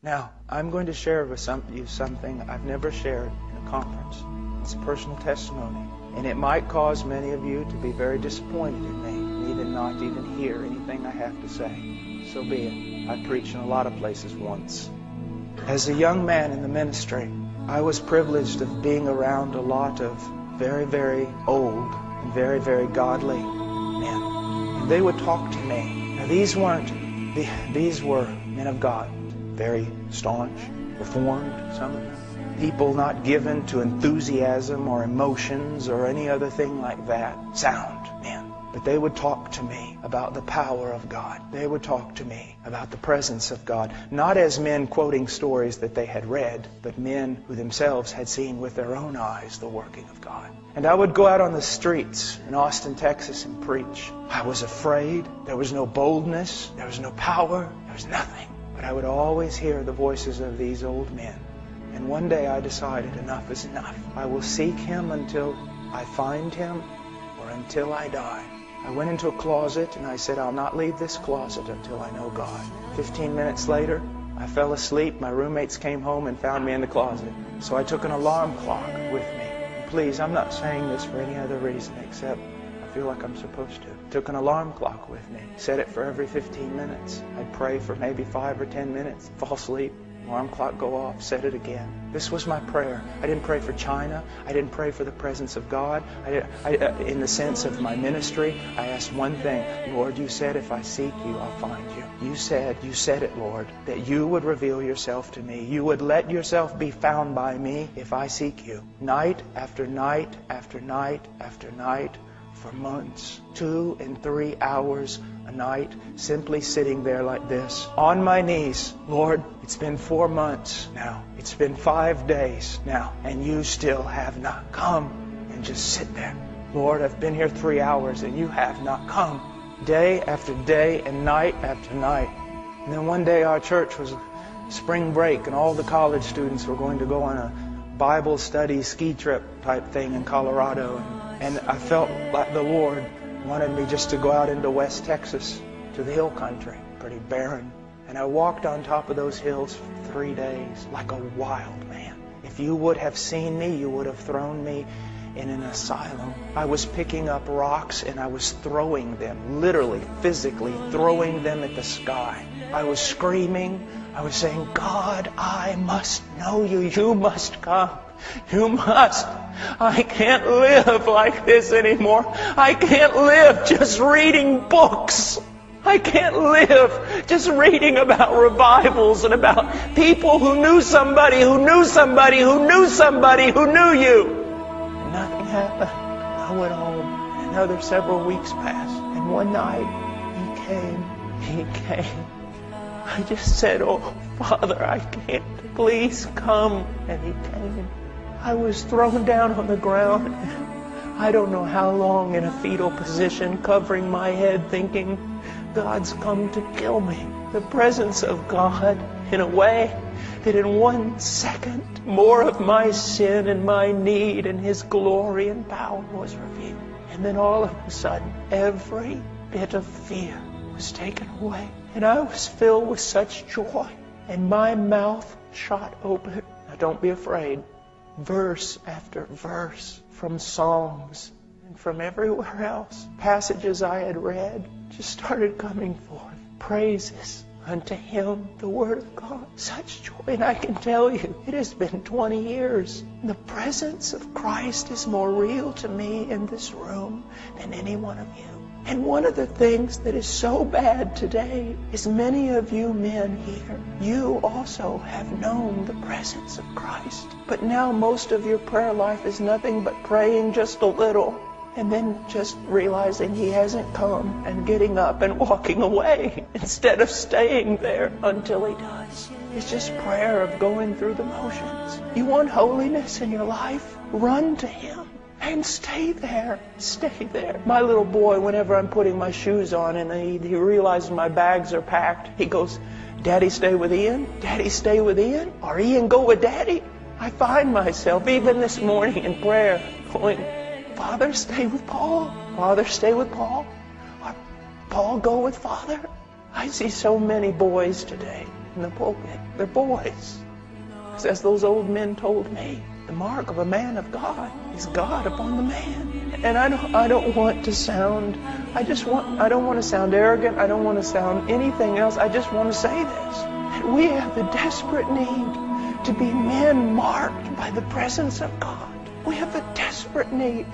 Now, I'm going to share with you something I've never shared in a conference. It's a personal testimony. And it might cause many of you to be very disappointed in me, even not even hear anything I have to say. So be it. I preached in a lot of places once. As a young man in the ministry, I was privileged of being around a lot of very, very old and very, very godly men. And they would talk to me. Now these were men of God. Very staunch, reformed, some of them. People not given to enthusiasm or emotions or any other thing like that. Sound men. But they would talk to me about the power of God. They would talk to me about the presence of God. Not as men quoting stories that they had read, but men who themselves had seen with their own eyes the working of God. And I would go out on the streets in Austin, Texas and preach. I was afraid. There was no boldness. There was no power. There was nothing. But I would always hear the voices of these old men. And one day I decided enough is enough. I will seek Him until I find Him or until I die. I went into a closet and I said, I'll not leave this closet until I know God. 15 minutes later, I fell asleep. My roommates came home and found me in the closet. So I took an alarm clock with me. And please, I'm not saying this for any other reason except I feel like I'm supposed to. Took an alarm clock with me. Set it for every 15 minutes. I'd pray for maybe 5 or 10 minutes. Fall asleep. Alarm clock go off. Set it again. This was my prayer. I didn't pray for China. I didn't pray for the presence of God. In the sense of my ministry, I asked one thing. Lord, you said if I seek you, I'll find you. You said it, Lord, that you would reveal yourself to me. You would let yourself be found by me if I seek you. Night after night after night after night for months. 2 and 3 hours a night, simply sitting there like this, on my knees. Lord, it's been 4 months now. It's been 5 days now, and you still have not come. And just sit there. Lord, I've been here 3 hours, and you have not come. Day after day and night after night. And then one day our church was spring break, and all the college students were going to go on a Bible study ski trip type thing in Colorado. And I felt like the Lord wanted me just to go out into West Texas to the hill country, pretty barren. And I walked on top of those hills for 3 days like a wild man. If you would have seen me, you would have thrown me in an asylum. I was picking up rocks and I was throwing them, literally, physically throwing them at the sky. I was screaming. I was saying, God, I must know you. You must come. You must. I can't live like this anymore. I can't live just reading books. I can't live just reading about revivals and about people who knew somebody who knew somebody who knew somebody who knew you. And nothing happened. I went home. Another several weeks passed. And one night, He came. I just said, oh, Father, I can't. Please come. And He came. I was thrown down on the ground. I don't know how long in a fetal position, covering my head, thinking, God's come to kill me. The presence of God in a way that in 1 second, more of my sin and my need and His glory and power was revealed. And then all of a sudden, every bit of fear was taken away. And I was filled with such joy. And my mouth shot open. Now don't be afraid. Verse after verse from Psalms and from everywhere else, passages I had read just started coming forth. Praises unto Him, the Word of God. Such joy. And I can tell you, it has been 20 years. The presence of Christ is more real to me in this room than any one of you. And one of the things that is so bad today is many of you men here, you also have known the presence of Christ. But now most of your prayer life is nothing but praying just a little and then just realizing He hasn't come and getting up and walking away instead of staying there until He does. It's just prayer of going through the motions. You want holiness in your life? Run to Him. And stay there. Stay there. My little boy, whenever I'm putting my shoes on and he realizes my bags are packed, he goes, Daddy stay with Ian? Daddy stay with Ian? Or Ian go with Daddy? I find myself, even this morning in prayer, going, Father stay with Paul. Father stay with Paul. Or Paul go with Father. I see so many boys today in the pulpit. They're boys. As those old men told me, the mark of a man of God is God upon the man. And I don't want to sound, I don't want to sound arrogant. I don't want to sound anything else. I just want to say this, that we have the desperate need to be men marked by the presence of God. We have a desperate need